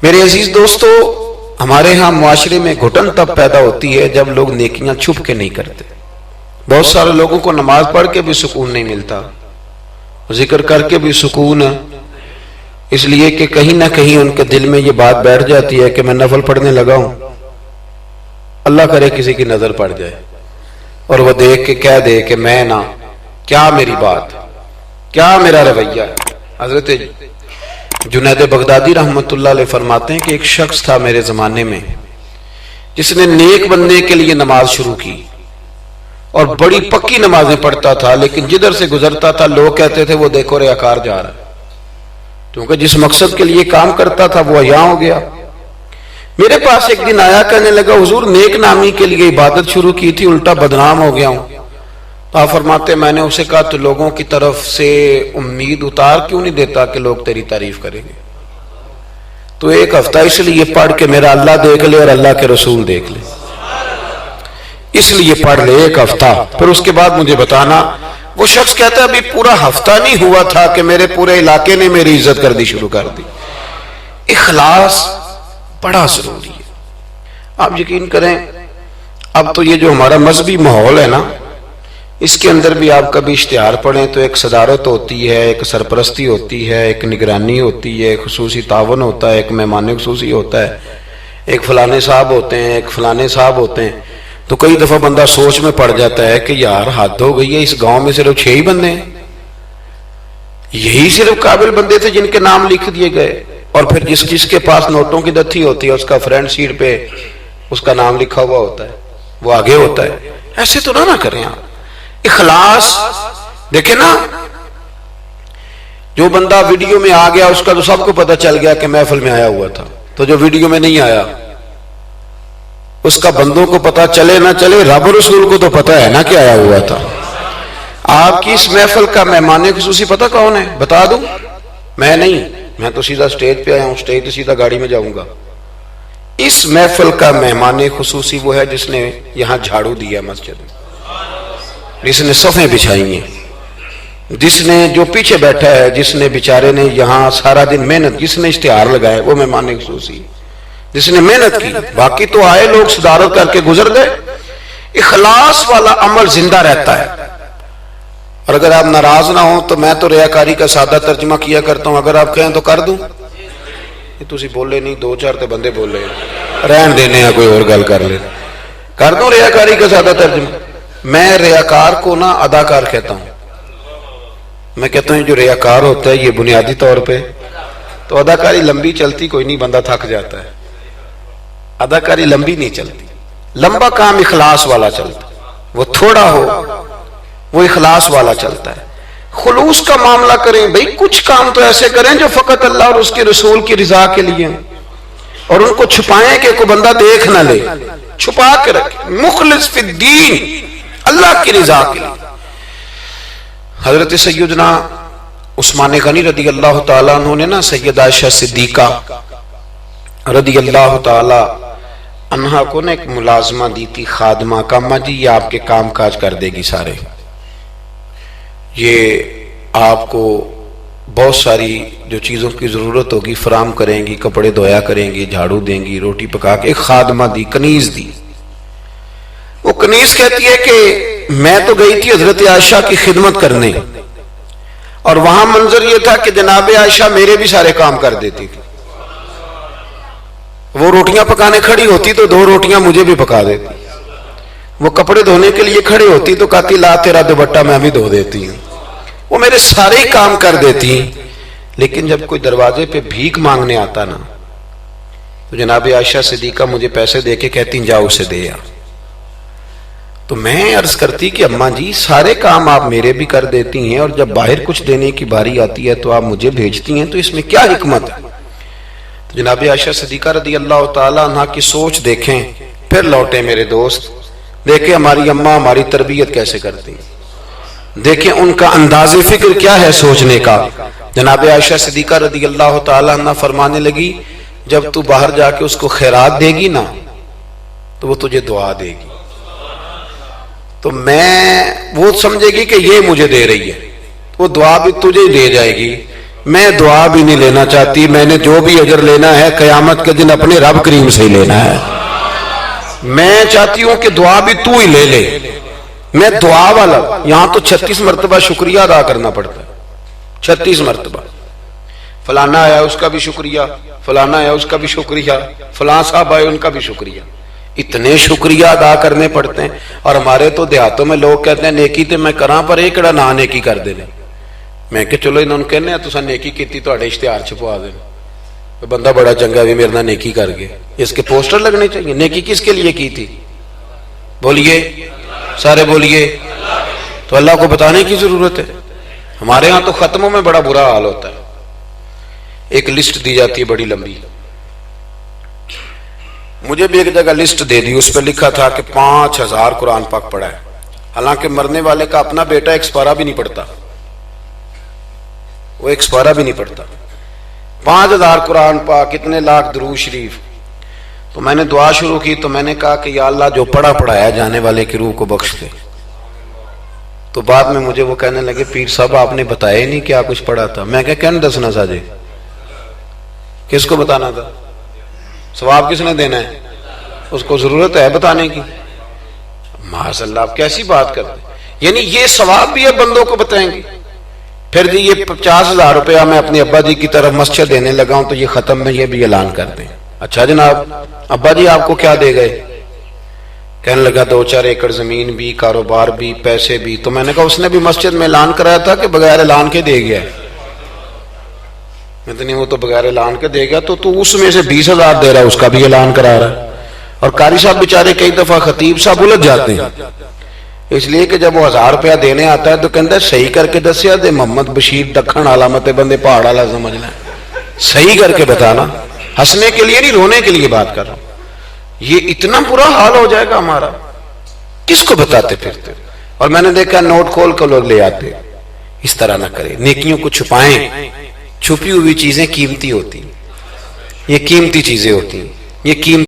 میرے عزیز دوستو، ہمارے ہاں معاشرے میں گھٹن تب پیدا ہوتی ہے جب لوگ نیکیاں چھپ کے نہیں کرتے۔ بہت سارے لوگوں کو نماز پڑھ کے بھی سکون نہیں ملتا، ذکر کر کے بھی سکون ہے، اس لیے کہ کہیں نہ کہیں ان کے دل میں یہ بات بیٹھ جاتی ہے کہ میں نفل پڑھنے لگا ہوں، اللہ کرے کسی کی نظر پڑ جائے اور وہ دیکھ کے کہہ دے کہ میں نہ، کیا میری بات، کیا میرا رویہ۔ حضرت جنید بغدادی رحمت اللہ علیہ فرماتے ہیں کہ ایک شخص تھا میرے زمانے میں جس نے نیک بننے کے لیے نماز شروع کی اور بڑی پکی نمازیں پڑھتا تھا، لیکن جدھر سے گزرتا تھا لوگ کہتے تھے وہ دیکھو ریاکار جا رہا ہے، کیونکہ جس مقصد کے لیے کام کرتا تھا وہ عیاں ہو گیا۔ میرے پاس ایک دن آیا، کہنے لگا حضور نیک نامی کے لیے عبادت شروع کی تھی، الٹا بدنام ہو گیا ہوں۔ آپ فرماتے میں نے اسے کہا تو لوگوں کی طرف سے امید اتار کیوں نہیں دیتا کہ لوگ تیری تعریف کریں گے؟ تو ایک ہفتہ اس لیے پڑھ کے میرا اللہ دیکھ لے اور اللہ کے رسول دیکھ لے، اس لیے پڑھ لے ایک ہفتہ، پھر اس کے بعد مجھے بتانا۔ وہ شخص کہتا ہے ابھی پورا ہفتہ نہیں ہوا تھا کہ میرے پورے علاقے نے میری عزت کر دی شروع کر دی۔ اخلاص بڑا ضروری ہے۔ آپ یقین کریں، اب تو یہ جو ہمارا مذہبی ماحول ہے نا، اس کے اندر بھی آپ کبھی اشتہار پڑھیں تو ایک صدارت ہوتی ہے، ایک سرپرستی ہوتی ہے، ایک نگرانی ہوتی ہے، ایک خصوصی تعاون ہوتا ہے، ایک مہمان خصوصی ہوتا ہے، ایک فلانے صاحب ہوتے ہیں، ایک فلانے صاحب ہوتے ہیں۔ تو کئی دفعہ بندہ سوچ میں پڑ جاتا ہے کہ یار حد ہو گئی ہے، اس گاؤں میں صرف 6 ہی بندے ہیں، یہی صرف قابل بندے تھے جن کے نام لکھ دیے گئے، اور پھر جس کے پاس نوٹوں کی دتھی ہوتی ہے اس کا فرنٹ سیٹ پہ اس کا نام لکھا ہوا ہوتا ہے، وہ آگے ہوتا ہے۔ ایسے تو نہ کریں آپ۔ اخلاص دیکھیں نا، جو بندہ ویڈیو میں آ گیا اس کا تو سب کو پتہ چل گیا کہ محفل میں آیا ہوا تھا، تو جو ویڈیو میں نہیں آیا اس کا بندوں کو پتہ چلے نہ چلے، رب رسول کو تو پتہ ہے نا کہ آیا ہوا تھا۔ آپ کی اس محفل کا مہمان خصوصی پتہ کون ہے؟ بتا دوں؟ میں نہیں، میں تو سیدھا سٹیج پہ آیا ہوں، سٹیج سے سیدھا گاڑی میں جاؤں گا۔ اس محفل کا مہمان خصوصی وہ ہے جس نے یہاں جھاڑو دیا مسجد میں، جس نے صفیں بچھائی ہیں، جس نے جو پیچھے بیٹھا ہے، جس نے بیچارے نے یہاں سارا دن محنت، جس نے اشتہار لگائے، وہ مہمان خصوصی جس نے محنت کی۔ باقی تو آئے لوگ صدارت کر کے گزر گئے۔ اخلاص والا عمل زندہ رہتا ہے، اور اگر آپ ناراض نہ ہوں تو میں تو ریاکاری کا سادہ ترجمہ کیا کرتا ہوں، اگر آپ کہیں تو کر دوں؟ یہ تسی بولے نہیں، 2-4 تے بندے بولے، رہن دینے ہیں، کوئی اور گل کر لے، کر دوں ریاکاری کا سادہ ترجمہ؟ میں ریاکار کو نہ اداکار کہتا ہوں۔ میں کہتا ہوں جو ریاکار ہوتا ہے یہ بنیادی طور پہ تو اداکاری لمبی چلتی کوئی نہیں، بندہ تھک جاتا ہے، اداکاری لمبی نہیں چلتی، لمبا کام اخلاص والا چلتا ہے، وہ تھوڑا ہو وہ اخلاص والا چلتا ہے۔ خلوص کا معاملہ کریں بھئی، کچھ کام تو ایسے کریں جو فقط اللہ اور اس کے رسول کی رضا کے لیے ہیں، اور ان کو چھپائیں کہ کوئی بندہ دیکھ نہ لے، چھپا کے رکھیں، مخلص فی الدین، اللہ کی رضا کے لیے۔ حضرت سیدنا عثمان غنی رضی اللہ تعالیٰ عنہ نے نا سیدہ عائشہ صدیقہ رضی اللہ تعالیٰ عنہا کو نے ایک ملازمہ دی تھی، خادمہ کا، اماں جی یہ آپ کے کام کاج کر دے گی سارے، یہ آپ کو بہت ساری جو چیزوں کی ضرورت ہوگی فراہم کریں گی، کپڑے دھویا کریں گی، جھاڑو دیں گی، روٹی پکا کے۔ ایک خادمہ دی، کنیز دی۔ وہ کنیز کہتی ہے کہ میں تو گئی تھی حضرت عائشہ کی خدمت کرنے، اور وہاں منظر یہ تھا کہ جناب عائشہ میرے بھی سارے کام کر دیتی تھی، وہ روٹیاں پکانے کھڑی ہوتی تو 2 روٹیاں مجھے بھی پکا دیتی، وہ کپڑے دھونے کے لیے کھڑی ہوتی تو کہتی لا تیرا دوپٹہ میں بھی دھو دیتی ہوں، وہ میرے سارے ہی کام کر دیتی۔ لیکن جب کوئی دروازے پہ بھیک مانگنے آتا نا تو جناب عائشہ صدیقہ مجھے پیسے دے کے کہتی جاؤ اسے دے آ۔ تو میں عرض کرتی کہ اماں جی سارے کام آپ میرے بھی کر دیتی ہیں، اور جب باہر کچھ دینے کی باری آتی ہے تو آپ مجھے بھیجتی ہیں، تو اس میں کیا حکمت ہے؟ تو جناب عائشہ صدیقہ رضی اللہ تعالیٰ عنہ کی سوچ دیکھیں، پھر لوٹیں میرے دوست، دیکھیں ہماری اماں ہماری تربیت کیسے کرتی ہیں، دیکھیں ان کا انداز فکر کیا ہے سوچنے کا۔ جناب عائشہ صدیقہ رضی اللہ تعالیٰ عنہ فرمانے لگی جب تو باہر جا کے اس کو خیرات دے گی نا تو وہ تجھے دعا دے گی، تو وہ سمجھے گی کہ یہ مجھے دے رہی ہے، وہ دعا بھی تجھے ہی دے جائے گی میں دعا بھی نہیں لینا چاہتی، میں نے جو بھی اجر لینا ہے قیامت کے دن اپنے رب کریم سے ہی لینا ہے۔ میں چاہتی ہوں کہ دعا بھی تو ہی لے لے، میں دعا والا۔ یہاں تو 36 مرتبہ شکریہ ادا کرنا پڑتا ہے، 36 مرتبہ۔ فلانا آیا اس کا بھی شکریہ، فلانا آیا اس کا بھی شکریہ، فلاں صاحب آئے ان کا بھی شکریہ، اتنے شکریہ ادا کرنے پڑتے ہیں۔ اور ہمارے تو دیہاتوں میں لوگ کہتے ہیں نیکی تے میں کراں پر ایک کڑا نہ نیکی کر دینے۔ میں کہ چلو انہوں نے کہنے ہیں تساں نیکی کیتی تہاڈے اشتہار چھپوا دینا، بندہ بڑا چنگا بھی میرے نال نیکی کر گئے، اس کے پوسٹر لگنے چاہیے۔ نیکی کس کے لیے کی تھی؟ بولیے سارے بولیے۔ تو اللہ کو بتانے کی ضرورت ہے۔ ہمارے ہاں تو ختموں میں بڑا برا حال ہوتا ہے، ایک لسٹ دی جاتی ہے بڑی لمبی، مجھے بھی ایک جگہ لسٹ دے دی، اس پہ لکھا تھا کہ 5000 قرآن پاک پڑھا ہے، حالانکہ مرنے والے کا اپنا بیٹا ایک سپارہ بھی نہیں پڑھتا، وہ ایک سپارہ بھی نہیں پڑھتا۔ 5000 قرآن پاک، اتنے لاکھ درود شریف۔ تو میں نے دعا شروع کی تو میں نے کہا کہ یا اللہ جو پڑھایا جانے والے کی روح کو بخش دے۔ تو بعد میں مجھے وہ کہنے لگے پیر صاحب آپ نے بتایا ہی نہیں کیا کچھ پڑھا تھا۔ میں کہا کہنے دسنا ساجے، کس کو بتانا تھا؟ ثواب کس نے دینا ہے؟ اس کو ضرورت ہے بتانے کی؟ معاذ اللہ، آپ کیسی بات کرتے ہیں؟ یعنی یہ ثواب بھی ہے بندوں کو بتائیں گے؟ پھر جی یہ 50,000 روپیہ میں اپنے ابا جی کی طرف مسجد دینے لگا ہوں تو یہ ختم میں یہ بھی اعلان کر دیں۔ اچھا جناب، ابا جی آپ کو کیا دے گئے؟ کہنے لگا 2-4 ایکڑ زمین بھی، کاروبار بھی، پیسے بھی۔ تو میں نے کہا اس نے بھی مسجد میں اعلان کرایا تھا کہ بغیر اعلان کے دے گیا؟ میں تو نہیں، وہ تو بغیر اعلان کے دے گیا، تو اس میں سے 20,000 دے رہا ہے، اس کا بھی اعلان کرا رہا ہے۔ اور قاری صاحب بیچارے کئی دفعہ خطیب صاحب الجھ جاتے ہیں، اس لیے کہ جب وہ 1000 روپیہ دینے آتا ہے تو کہتا ہے صحیح کر کے دسیا دے محمد بشیر دکھن علامت بندے پہاڑ والا سمجھ لیں، صحیح کر کے بتانا، ہنسنے کے لیے نہیں رونے کے لیے بات کر رہا ہوں۔ یہ اتنا برا حال ہو جائے گا ہمارا، کس کو بتاتے پھرتے؟ اور میں نے دیکھا نوٹ کھول کر لوگ لے آتے۔ اس طرح نہ کریں، نیکیوں کو چھپائیں۔ چھپی ہوئی چیزیں قیمتی ہوتی ہیں، یہ قیمتی چیزیں ہوتی ہیں، یہ قیمتی